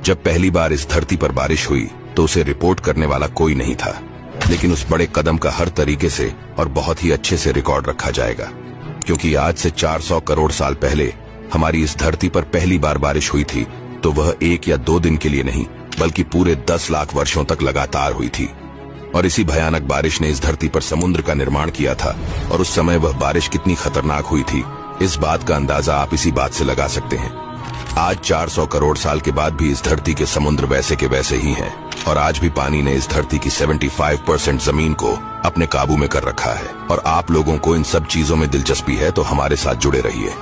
जब पहली बार इस धरती पर बारिश हुई तो उसे रिपोर्ट करने वाला कोई नहीं था, लेकिन उस बड़े कदम का हर तरीके से और बहुत ही अच्छे से रिकॉर्ड रखा जाएगा, क्योंकि आज से 400 करोड़ साल पहले हमारी इस धरती पर पहली बार बारिश हुई थी, तो वह 1 या 2 दिन के लिए नहीं बल्कि पूरे 10 लाख वर्षों तक लगातार हुई थी। और इसी भयानक बारिश ने इस धरती पर समुद्र का निर्माण किया था, और उस समय वह बारिश कितनी खतरनाक हुई थी, इस बात का अंदाजा आप इसी बात से लगा सकते हैं। आज 400 करोड़ साल के बाद भी इस धरती के समुद्र वैसे के वैसे ही हैं, और आज भी पानी ने इस धरती की 75% जमीन को अपने काबू में कर रखा है। और आप लोगों को इन सब चीजों में दिलचस्पी है तो हमारे साथ जुड़े रहिए।